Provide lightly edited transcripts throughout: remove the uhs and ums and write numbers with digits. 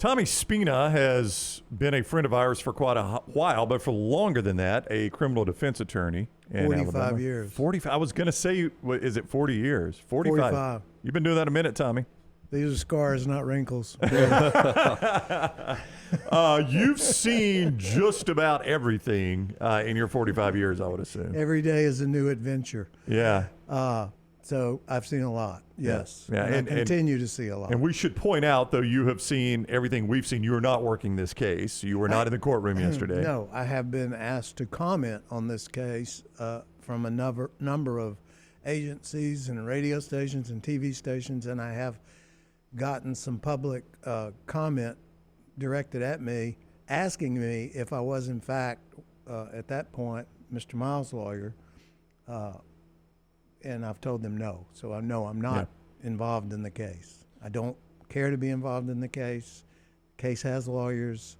Tommy Spina has been a friend of ours for quite a while, but for longer than that, a criminal defense attorney in 45 Alabama. years. 45. I was going to say, is it 40 years? 45. You've been doing that a minute, Tommy. These are scars, not wrinkles. You've seen just about everything in your 45 years, I would assume. Every day is a new adventure. Yeah. So I've seen a lot, yes. Yeah. And I continue to see a lot. And we should point out, though, you have seen everything we've seen. You are not working this case. You were not in the courtroom yesterday. No, I have been asked to comment on this case from a number of agencies and radio stations and TV stations, and I have gotten some public comment directed at me, asking me if I was, in fact, at that point, Mr. Miles' lawyer, and I've told them no. So I know I'm not involved in the case. I don't care to be involved in the case. Case has lawyers.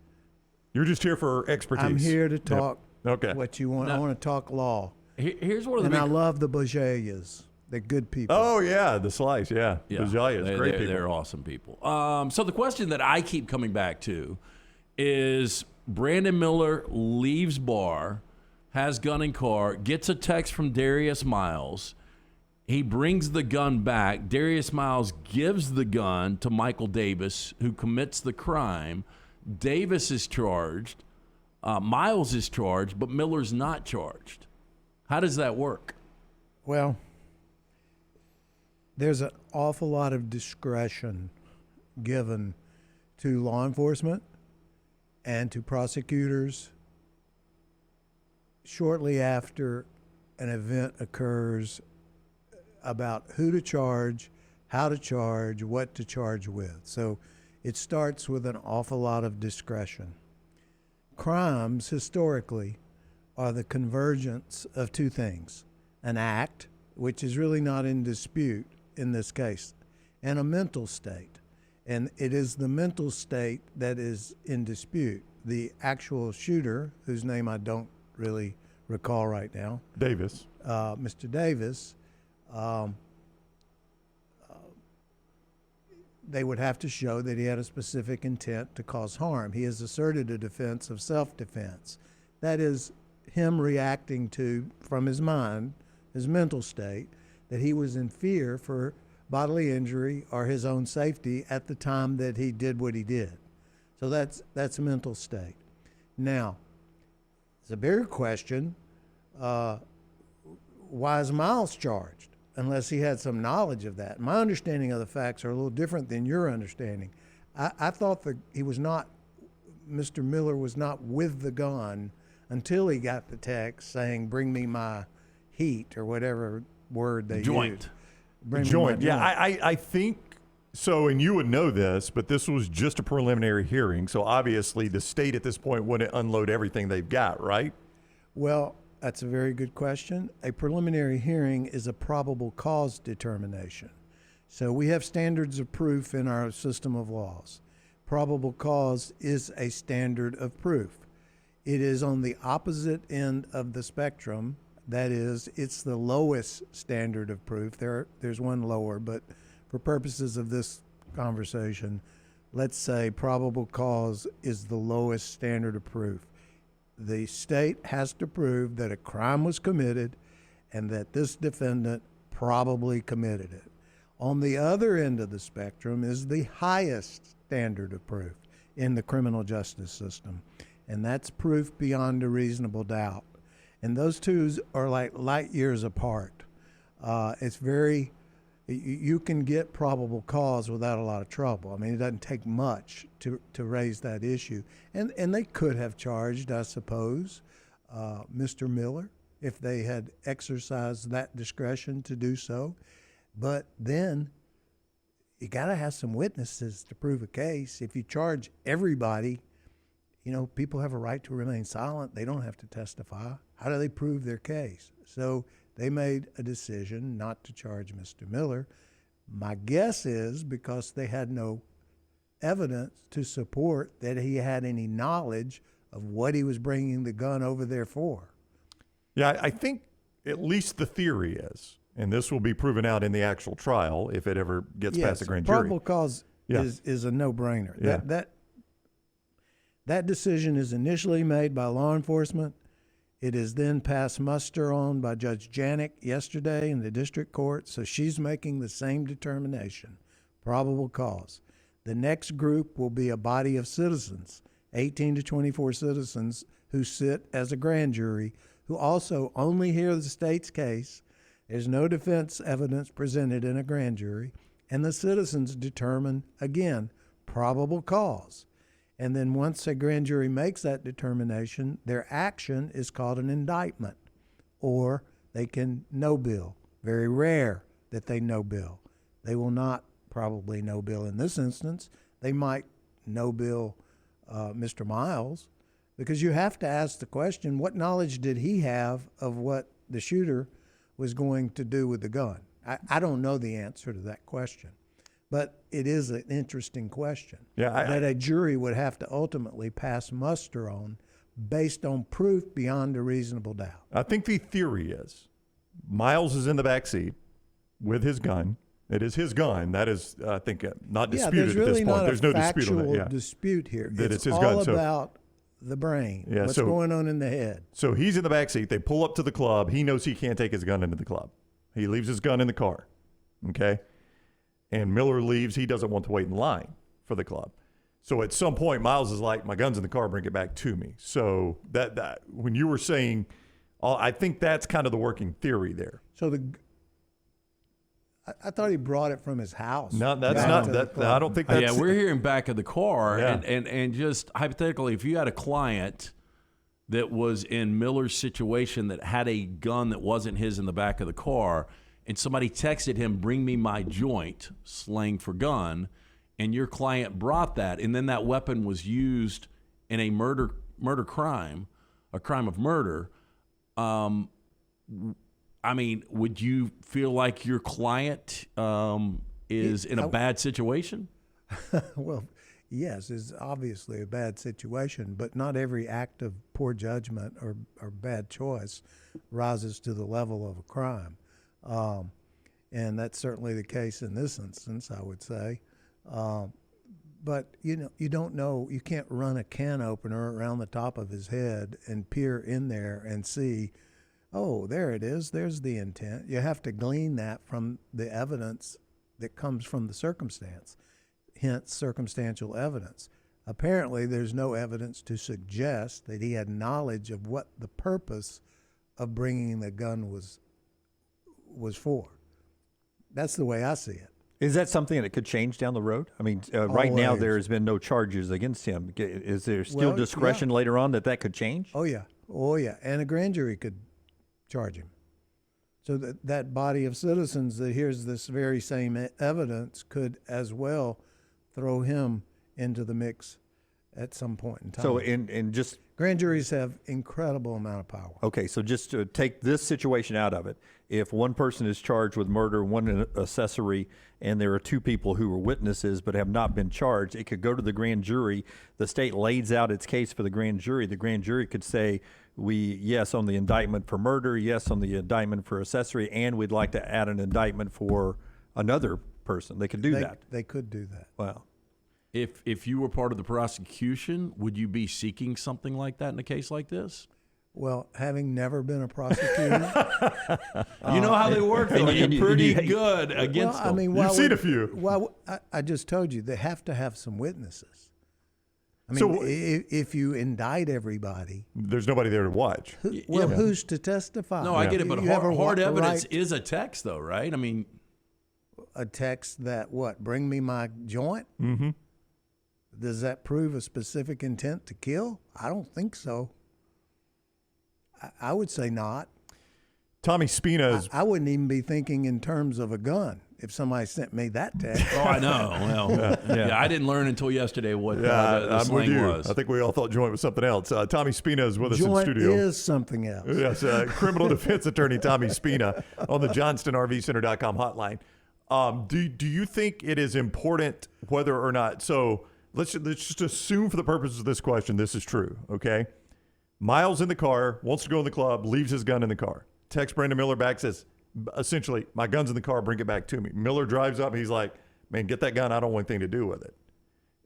You're just here for expertise. I'm here to talk what you want. Now, I want to talk law. Here's one of the and I love the Bajayas. They're good people. Oh, yeah, the Slice, yeah. Bajayas, great people. They're awesome people. So the question that I keep coming back to is Brandon Miller leaves bar, has gun in car, gets a text from Darius Miles. He brings the gun back. Darius Miles gives the gun to Michael Davis, who commits the crime. Davis is charged. Miles is charged, but Miller's not charged. How does that work? Well, there's an awful lot of discretion given to law enforcement and to prosecutors shortly after an event occurs about who to charge, how to charge, what to charge with. So it starts with an awful lot of discretion. Crimes, historically, are the convergence of two things: an act, which is really not in dispute in this case, and a mental state. And it is the mental state that is in dispute. The actual shooter, whose name I don't really recall right now, Davis. Mr. Davis, they would have to show that he had a specific intent to cause harm. He has asserted a defense of self-defense. That is him reacting to, from his mind, his mental state, that he was in fear for bodily injury or his own safety at the time that he did what he did. So that's a mental state. Now, it's a bigger question, why is Miles charged? Unless he had some knowledge of that. My understanding of the facts are a little different than your understanding. I thought that Mr. Miller was not with the gun until he got the text saying, "Bring me my heat," or whatever word they Joint. used. Joint. Yeah, I think so, and you would know this, but this was just a preliminary hearing, so obviously the state at this point wouldn't unload everything they've got, right? Well, that's a very good question. A preliminary hearing is a probable cause determination. So we have standards of proof in our system of laws. Probable cause is a standard of proof. It is on the opposite end of the spectrum. That is, it's the lowest standard of proof. There's one lower, but for purposes of this conversation, let's say probable cause is the lowest standard of proof. The state has to prove that a crime was committed and that this defendant probably committed it. On the other end of the spectrum is the highest standard of proof in the criminal justice system, and that's proof beyond a reasonable doubt. And those two are like light years apart. You can get probable cause without a lot of trouble. I mean, it doesn't take much to raise that issue. And they could have charged, I suppose, Mr. Miller if they had exercised that discretion to do so. But then you got to have some witnesses to prove a case. If you charge everybody, people have a right to remain silent. They don't have to testify. How do they prove their case? So they made a decision not to charge Mr. Miller. My guess is because they had no evidence to support that he had any knowledge of what he was bringing the gun over there for. Yeah, I think at least the theory is, and this will be proven out in the actual trial if it ever gets past the grand jury. Probable cause is a no-brainer. Yeah. That decision is initially made by law enforcement. It is then passed muster on by Judge Janik yesterday in the district court, so she's making the same determination, probable cause. The next group will be a body of citizens, 18 to 24 citizens who sit as a grand jury, who also only hear the state's case. There's no defense evidence presented in a grand jury, and the citizens determine, again, probable cause. And then once a grand jury makes that determination, their action is called an indictment, or they can no bill. Very rare that they no bill. They will not probably no bill in this instance. They might no bill Mr. Miles, because you have to ask the question, what knowledge did he have of what the shooter was going to do with the gun? I don't know the answer to that question. But it is an interesting question that a jury would have to ultimately pass muster on based on proof beyond a reasonable doubt. I think the theory is Miles is in the back seat with his gun. It is his gun. That is, I think, not disputed really at this point. There's no dispute dispute on that. dispute here. That it's his all gun. about the brain. What's going on in the head? So he's in the back seat. They pull up to the club. He knows he can't take his gun into the club. He leaves his gun in the car. Okay. And Miller leaves. He doesn't want to wait in line for the club. So at some point, Miles is like, my gun's in the car, bring it back to me. So that when you were saying, I think that's kind of the working theory there. So I thought he brought it from his house. No, that's not. I don't think that's. Yeah, we're hearing back of the car. Yeah. And just hypothetically, if you had a client that was in Miller's situation that had a gun that wasn't his in the back of the car, and somebody texted him, bring me my joint, slang for gun, and your client brought that, and then that weapon was used in a murder crime, a crime of murder, I mean, would you feel like your client is in a bad situation? Well, yes, it's obviously a bad situation, but not every act of poor judgment or bad choice rises to the level of a crime. And that's certainly the case in this instance, I would say. But, you don't know, you can't run a can opener around the top of his head and peer in there and see, oh, there it is, there's the intent. You have to glean that from the evidence that comes from the circumstance, hence circumstantial evidence. Apparently, there's no evidence to suggest that he had knowledge of what the purpose of bringing the gun was for. That's the way I see it. Is that something that could change down the road? I mean, right now there has been no charges against him. Is there still discretion later on that could change? Oh, yeah. And a grand jury could charge him. So that body of citizens that hears this very same evidence could as well throw him into the mix at some point in time. So in just... Grand juries have incredible amount of power. Okay, so just to take this situation out of it, if one person is charged with murder, one an accessory, and there are two people who were witnesses but have not been charged, it could go to the grand jury. The state lays out its case for the grand jury. The grand jury could say, yes on the indictment for murder, yes on the indictment for accessory, and we'd like to add an indictment for another person. They could do that. They could do that. Wow. If you were part of the prosecution, would you be seeking something like that in a case like this? Well, having never been a prosecutor, you know how they work, though. You're pretty good against them. I mean, You've seen a few. Well, I just told you, they have to have some witnesses. I mean, if you indict everybody, there's nobody there to watch. Who's to testify? No, I get it, but hard evidence is a text, though, right? I mean, a text that bring me my joint? Mm-hmm. Does that prove a specific intent to kill? I don't think so. I would say not. Tommy Spina is... I wouldn't even be thinking in terms of a gun if somebody sent me that text. Oh, I know. Well, yeah, I didn't learn until yesterday what the slang was. I think we all thought joint was something else. Tommy Spina is with us in studio. Joint is something else. Yes, criminal defense attorney Tommy Spina on the JohnstonRVCenter.com hotline. Do you think it is important whether or not... So let's just assume for the purposes of this question, this is true, okay? Miles in the car, wants to go in the club, leaves his gun in the car. Texts Brandon Miller back, says, essentially, my gun's in the car, bring it back to me. Miller drives up, and he's like, man, get that gun. I don't want anything to do with it.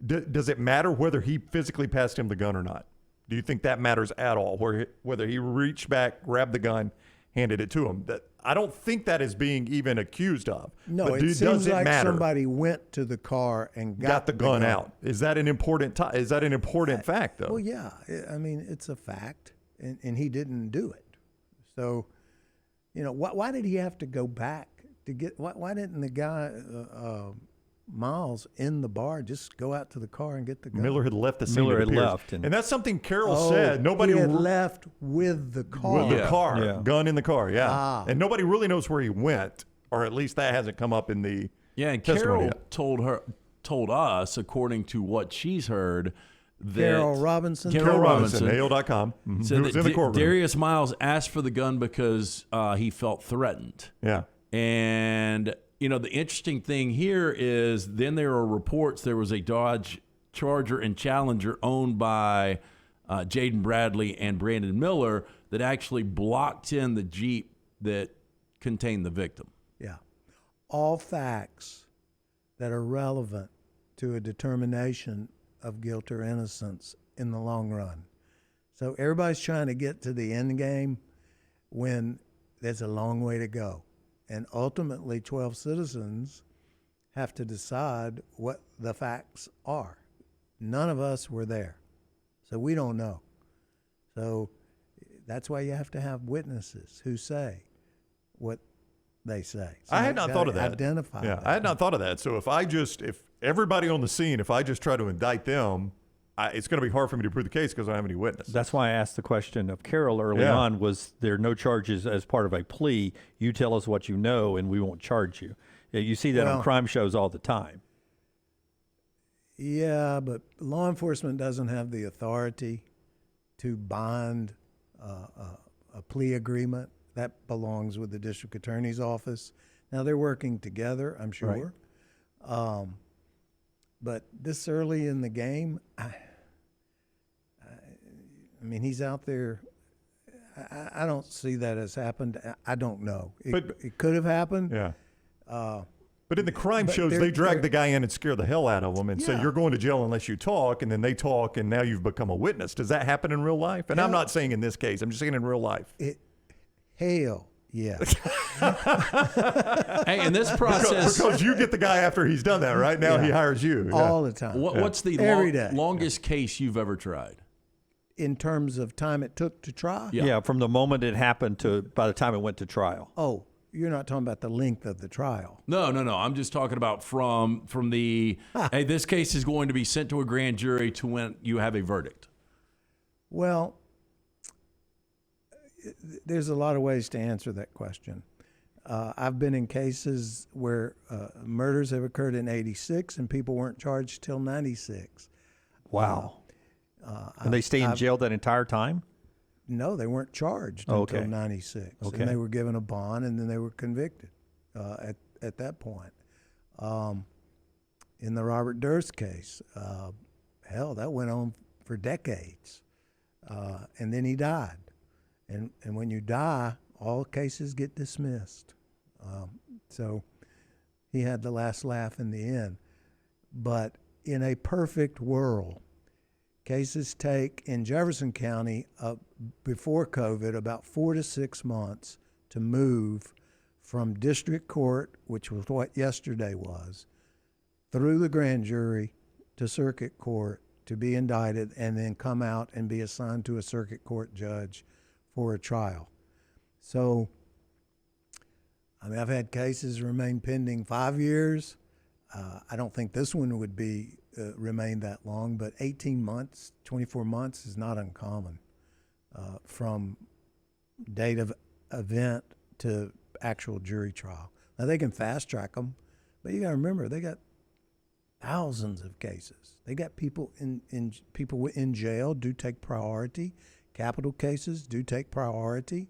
does it matter whether he physically passed him the gun or not? Do you think that matters at all? Whether he reached back, grabbed the gun, handed it to him? I don't think that is being even accused of. No, but it does seems it like matter? somebody went to the car and got the gun out. Is that an important fact, though? Well, yeah. I mean, it's a fact, and he didn't do it. So, why did he have to go back to get? Why didn't the guy Miles in the bar just go out to the car and get the gun? Miller had left the scene. Miller had it appears. left, and that's something Carroll said. Nobody he had left with the car. with the car, Yeah. gun in the car, yeah. Ah. And nobody really knows where he went, or at least that hasn't come up in the And testimony Carol yet. told us, according to what she's heard, that Carol Robinson. Carol Robinson AO.com, said who was that in the courtroom. Darius Miles asked for the gun because he felt threatened. Yeah. And, the interesting thing here is then there are reports there was a Dodge Charger and Challenger owned by Jaden Bradley and Brandon Miller that actually blocked in the Jeep that contained the victim. Yeah. All facts that are relevant to a determination of guilt or innocence in the long run. So everybody's trying to get to the end game when there's a long way to go. And ultimately, 12 citizens have to decide what the facts are. None of us were there, so we don't know. So that's why you have to have witnesses who say what they say. So I had not thought of that. Identify Yeah, that. I had not thought of that. So if everybody on the scene, if I just try to indict them, it's going to be hard for me to prove the case because I don't have any witnesses. That's why I asked the question of Carol early Yeah. on, was there no charges as part of a plea? You tell us what you know and we won't charge you. You see that on Well- crime shows all the time. Yeah, but law enforcement doesn't have the authority to bind a plea agreement. That belongs with the district attorney's office. Now, they're working together, I'm sure. But this early in the game, I mean, he's out there. I don't see that as happened. I don't know. It could have happened. Yeah. But in the crime But shows, they're- they drag they're- the guy in and scare the hell out of him and say, Yeah. you're going to jail unless you talk, and then they talk, and now you've become a witness. Does that happen in real life? And I'm Yeah. not saying in this case. I'm just saying in real life. Hell, yeah. Hey, in this process, Because you get the guy after he's done that, right? Now he hires you. Yeah. All the time. what's the Every day. longest case you've ever tried? In terms of time it took to try? Yeah. Yeah, from the moment it happened to by the time it went to trial. Oh, you're not talking about the length of the trial. No. I'm just talking about from the, hey, this case is going to be sent to a grand jury to when you have a verdict. Well, there's a lot of ways to answer that question. I've been in cases where murders have occurred in 86 and people weren't charged till 96. Wow. And they stay in jail that entire time? No, they weren't charged Okay. until 96. Okay. And they were given a bond and then they were convicted at that point. In the Robert Durst case, hell, that went on for decades. And then he died. And when you die, all cases get dismissed. So he had the last laugh in the end. But in a perfect world, cases take in Jefferson County before COVID about 4 to 6 months to move from district court, which was what yesterday was, through the grand jury to circuit court to be indicted and then come out and be assigned to a circuit court judge for a trial. So, I mean, I've had cases remain pending 5 years. I don't think this one would be remain that long, but 18 months, 24 months is not uncommon from date of event to actual jury trial. Now, they can fast track them, but you got to remember, they got thousands of cases. They got people in jail do take priority. Capital cases do take priority.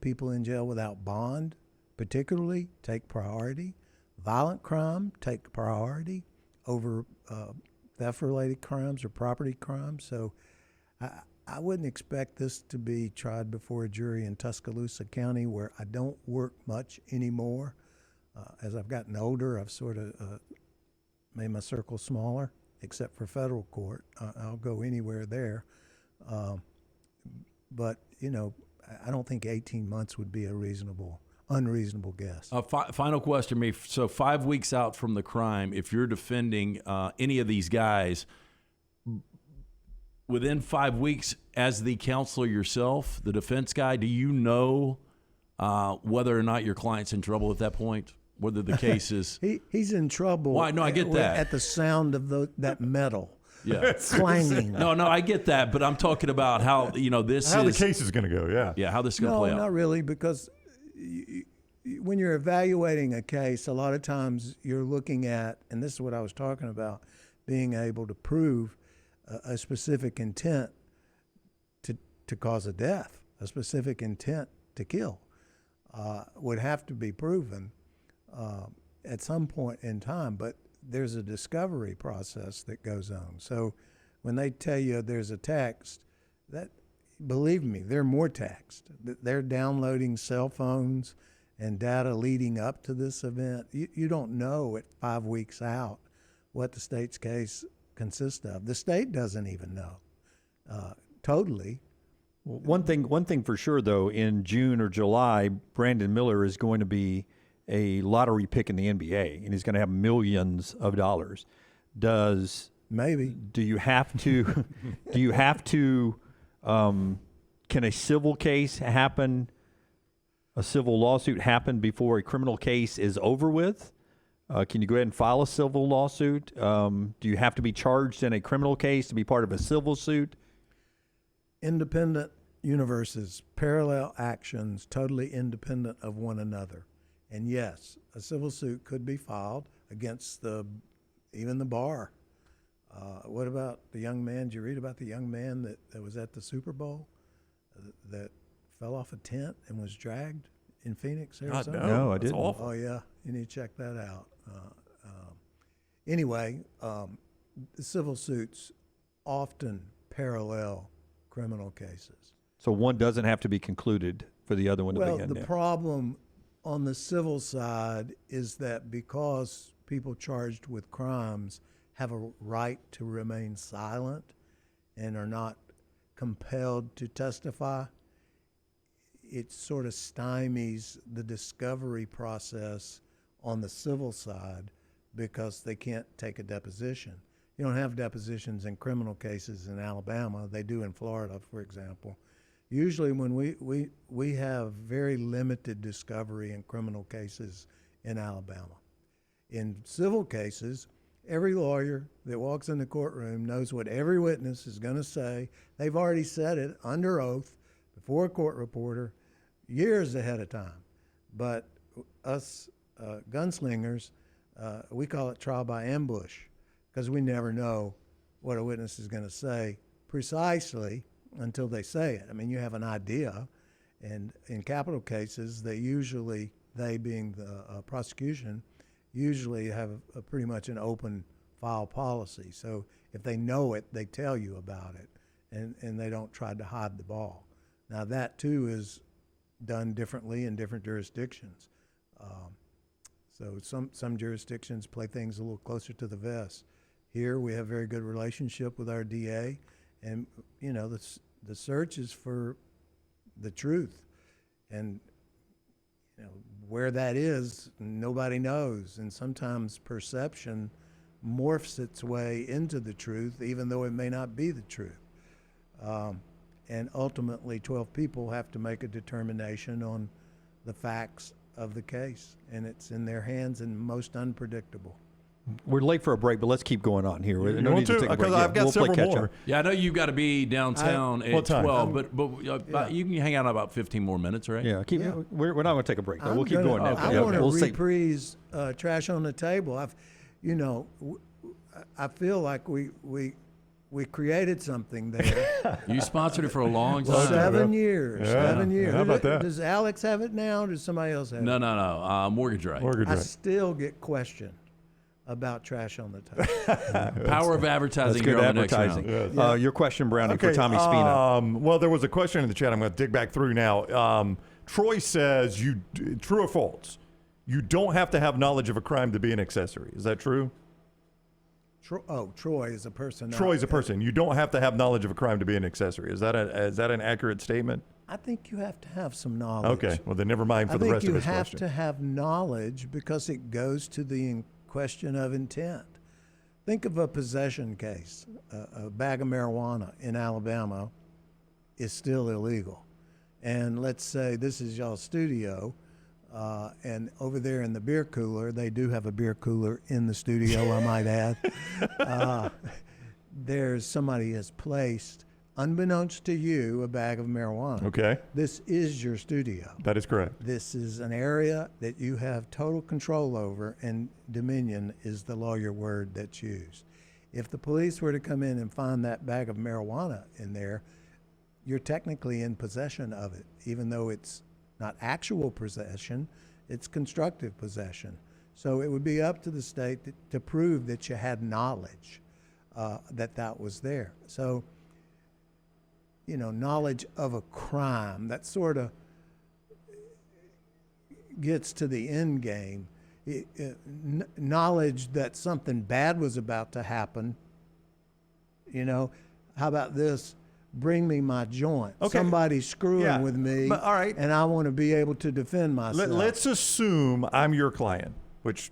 People in jail without bond, particularly, take priority. Violent crime take priority over theft-related crimes or property crimes. So I wouldn't expect this to be tried before a jury in Tuscaloosa County, where I don't work much anymore. As I've gotten older, I've sort of made my circle smaller. except for federal court. I'll go anywhere there. But, I don't think 18 months would be a unreasonable guess. Final question, me. So 5 weeks out from the crime, if you're defending any of these guys, within 5 weeks, as the counselor yourself, the defense guy, do you know whether or not your client's in trouble at that point? Whether the case is he's in trouble. Why? No, I get that. At the sound of that metal. Yeah. Clanging. No, I get that, but I'm talking about how the case is going to go. Yeah. Yeah, how this is going to play out. No, not really, because when you're evaluating a case, a lot of times you're looking at, and this is what I was talking about, being able to prove a specific intent to cause a death, a specific intent to kill, would have to be proven at some point in time. But there's a discovery process that goes on. So when they tell you there's a text, that, believe me, there are more text. They're downloading cell phones and data leading up to this event. You don't know at 5 weeks out what the state's case consists of. The state doesn't even know totally. One thing for sure, though, in June or July, Brandon Miller is going to be a lottery pick in the NBA, and he's going to have millions of dollars. Do you have to? Can a civil case happen? A civil lawsuit happen before a criminal case is over with? Can you go ahead and file a civil lawsuit? Do you have to be charged in a criminal case to be part of a civil suit? Independent universes, parallel actions, totally independent of one another. And yes, a civil suit could be filed against even the bar. What about the young man? Did you read about the young man that was at the Super Bowl that fell off a tent and was dragged in Phoenix, Arizona? No, I didn't. Awful. Oh, yeah. You need to check that out. Anyway, the civil suits often parallel criminal cases. So one doesn't have to be concluded for the other one to begin. Well, the problem on the civil side is that because people charged with crimes have a right to remain silent and are not compelled to testify, it sort of stymies the discovery process on the civil side because they can't take a deposition. You don't have depositions in criminal cases in Alabama. They do in Florida, for example. Usually when we have very limited discovery in criminal cases in Alabama. In civil cases, every lawyer that walks in the courtroom knows what every witness is going to say. They've already said it under oath before a court reporter years ahead of time. But us gunslingers, we call it trial by ambush because we never know what a witness is going to say precisely until they say it. I mean, you have an idea, and in capital cases, they being the prosecution, usually have a pretty much an open file policy. So if they know it, they tell you about it, and they don't try to hide the ball. Now that too is done differently in different jurisdictions. So some jurisdictions play things a little closer to the vest. Here we have a very good relationship with our DA, and the search is for the truth, and where that is, nobody knows, and sometimes perception morphs its way into the truth, even though it may not be the truth. And ultimately, 12 people have to make a determination on the facts of the case, and it's in their hands and most unpredictable. We're late for a break, but let's keep going on here. You No want need to to? take a break. Because I've got we'll play several catch more. up. Yeah, I know you've got to be downtown at what time? 12, but you can hang out about 15 more minutes, right? Yeah, We're not going to take a break, though. We'll keep going now. I want to We'll say- reprise Trash on the Table. I feel like we created something there. You sponsored it for a long time. 7 years. Yeah. 7 years. How about that? Does Alex have it now, or does somebody else have it? No. Mortgage right. Mortgage I right. still get questioned about Trash on the Table. Power of advertising. That's here good on the next advertising. round. Your question, Brownie, for Tommy Spina. Well, there was a question in the chat. I'm going to dig back through now. Troy says, true or false, you don't have to have knowledge of a crime to be an accessory. Is that true? Troy is a person. Troy's a person. You don't have to have knowledge of a crime to be an accessory. Is that an accurate statement? I think you have to have some knowledge. Okay. Well, then never mind for the rest of his I think you have question. to have knowledge because it goes to the question of intent. Think of a possession case. A bag of marijuana in Alabama is still illegal. And let's say this is y'all's studio, and over there in the beer cooler, they do have a beer cooler in the studio, I might add. There's somebody has placed, unbeknownst to you, a bag of marijuana. Okay. This is your studio. That is correct. This is an area that you have total control over, and dominion is the lawyer word that's used. If the police were to come in and find that bag of marijuana in there, you're technically in possession of it, even though it's not actual possession, it's constructive possession. So it would be up to the state to prove that you had knowledge that was there. So, knowledge of a crime, that sort of gets to the end game. Knowledge that something bad was about to happen, how about this? Bring me my joint. Okay. Somebody's screwing with me, But, all right. and I want to be able to defend myself. Let's assume I'm your client, which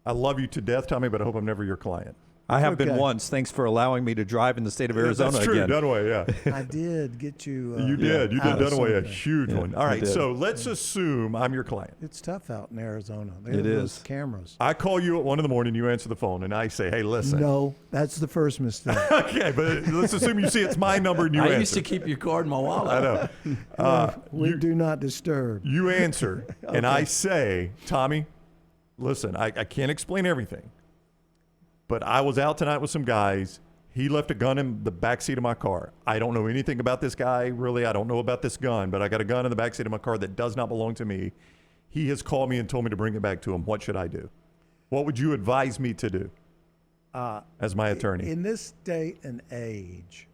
I love you to death, Tommy, but I hope I'm never your client. I have been Okay. once. Thanks for allowing me to drive in the state of Arizona That's true. again. Dunaway, yeah. I did get you. You did. You did out of Dunaway a something. huge one. All I right. did. So let's assume I'm your client. It's tough out in Arizona. It Those is. cameras. I call you at 1 a.m. You answer the phone, and I say, "Hey, listen." No, that's the first mistake. Okay, but let's assume you see it's my number and you I answer. used to keep your card in my wallet. I know. We do not disturb. You answer, and I say, Tommy, listen, I can't explain everything, but I was out tonight with some guys. He left a gun in the backseat of my car. I don't know anything about this guy, really. I don't know about this gun, but I got a gun in the backseat of my car that does not belong to me. He has called me and told me to bring it back to him. What should I do? What would you advise me to do as my attorney? In this day and age,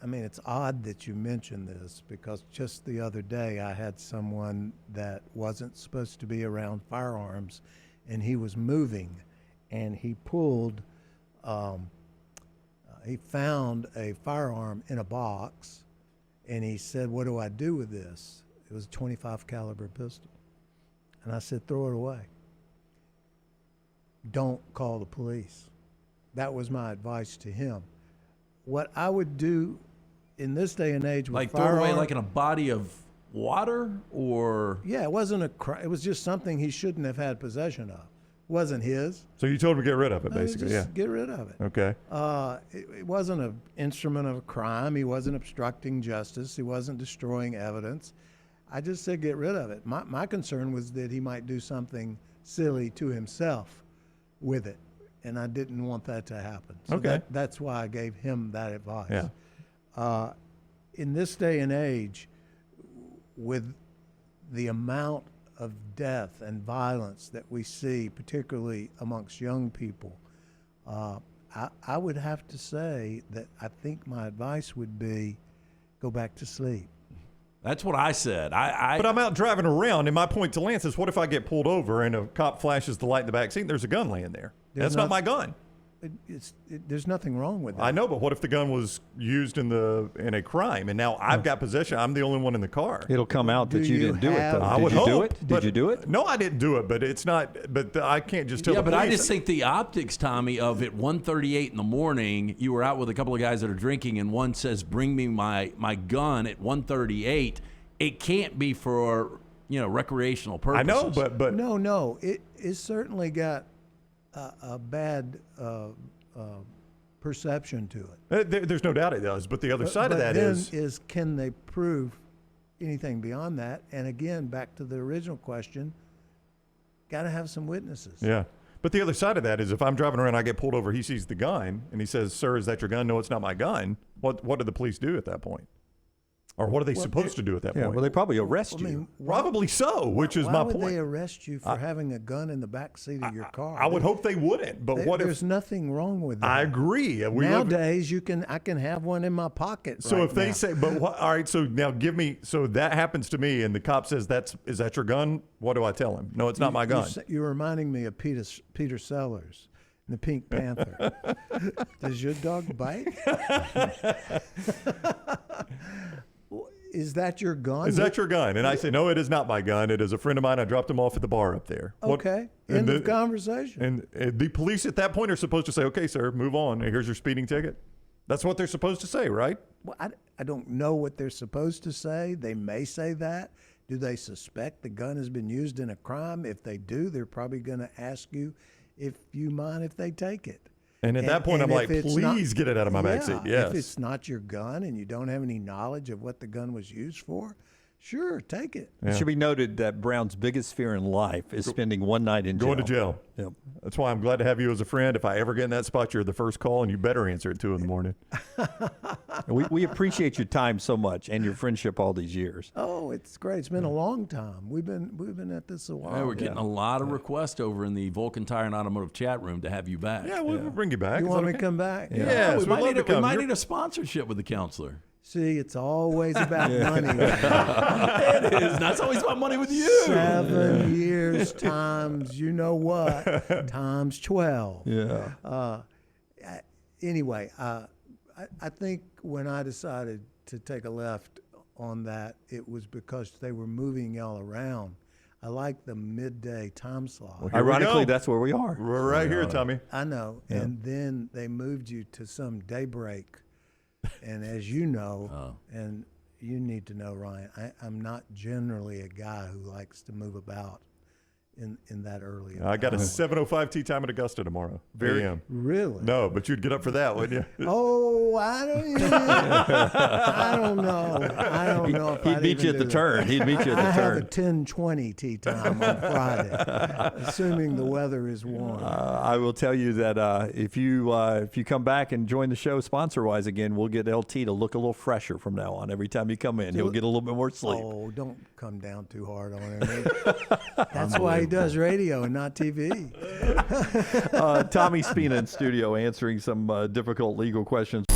it's odd that you mention this because just the other day I had someone that wasn't supposed to be around firearms, and he was moving, and he pulled, he found a firearm in a box, and he said, "What do I do with this?" It was a .25 caliber pistol. And I said, "Throw it away. Don't call the police." That was my advice to him. What I would do in this day and age with Like throw it away firearm, like in a body of water, or yeah, it wasn't a crime. It was just something he shouldn't have had possession of. It wasn't his. So you told him to get rid of it, No, basically, just yeah. get rid of it. Okay. It wasn't an instrument of a crime. He wasn't obstructing justice. He wasn't destroying evidence. I just said get rid of it. My concern was that he might do something silly to himself with it, and I didn't want that to happen. So Okay. that's why I gave him that advice. Yeah. In this day and age, with the amount of death and violence that we see, particularly amongst young people, I would have to say that I think my advice would be go back to sleep. that's what I said. But I'm out driving around, and my point to Lance is, what if I get pulled over and a cop flashes the light in the back seat and there's a gun laying there? That's not my gun. There's nothing wrong with that. I know, but what if the gun was used in a crime, and now I've got possession? I'm the only one in the car. It'll come out that Do you you didn't do it, have- though. I Did would you do hope, it? but- Did you do it? No, I didn't do it, but it's not. But I can't just tell yeah, the but I police. just think the optics, Tommy, of at 1:38 in the morning, you were out with a couple of guys that are drinking, and one says, "Bring me my gun" at 1:38. It can't be for recreational purposes. I know, but No, it certainly got a bad perception to it. there's no doubt it does. But the other side of that then is can they prove anything beyond that? And again, back to the original question, got to have some witnesses. yeah. But the other side of that is, if I'm driving around, I get pulled over, he sees the gun, and he says, "Sir, is that your gun?" No, it's not my gun. What do the police do at that point? Or what are they supposed to do at that Yeah, point? well, they probably arrest I you. mean, Probably so, which is why my would point. they arrest you for having a gun in the back seat of your car? I would hope they wouldn't, but what There's if? nothing wrong with that. I agree. We live- Nowadays, I can have one in my pocket. So right if they now. say, but what, all right, so now give me, so that happens to me, and the cop says, is that your gun? What do I tell him? No, it's not my gun. You're reminding me of Peter Sellers in the Pink Panther. Does your dog bite? Is that your gun? Is that your gun? And I say, no, it is not my gun. It is a friend of mine. I dropped him off at the bar up there. Okay. End of conversation. And the police at that point are supposed to say, okay, sir, move on. Here's your speeding ticket. That's what they're supposed to say, right? Well, I don't know what they're supposed to say. They may say that. Do they suspect the gun has been used in a crime? If they do, they're probably going to ask you if you mind if they take it. And at that point, I'm if like, it's please get it out of my backseat. Yes. If it's not your gun and you don't have any knowledge of what the gun was used for, sure, take it. It should be noted that Brown's biggest fear in life is spending one night in jail. Going to jail. Yep. That's why I'm glad to have you as a friend. If I ever get in that spot, you're the first call, and you better answer at 2 in the morning. We appreciate your time so much and your friendship all these years. Oh, it's great. It's been a long time. We've been at this a while. Hey, we're getting a lot of requests over in the Vulcan Tire and Automotive chat room to have you back. Yeah, we'll bring you back. You Is want that me to okay? come back? Yes, we we'd might, love need, to come. we might You're- need a sponsorship with the counselor. See, it's always about money. It is. That's always about money with you. 7 years times, you know what, times 12. Yeah. Anyway, I think when I decided to take a left on that, it was because they were moving y'all around. I like the midday time slot. Here we Ironically, go. that's where we are. We're right here, Tommy. I know. And then they moved you to some daybreak. And as you know, and you need to know, Ryan, I'm not generally a guy who likes to move about in that early. I got a hour. 7:05 tea time at Augusta tomorrow. AM. Really? No, but you'd get up for that, wouldn't you? Oh, I don't know. I don't know if He'd I'd meet you even at the do turn. He'd meet you that. at I the have a turn. 10:20 tea time on Friday, assuming the weather is warm. I will tell you that if you come back and join the show sponsor-wise again, we'll get LT to look a little fresher from now on. Every time you come in, he'll get a little bit more sleep. Oh, don't come down too hard on him. That's why he does radio and not TV. Tommy Spina in studio answering some difficult legal questions.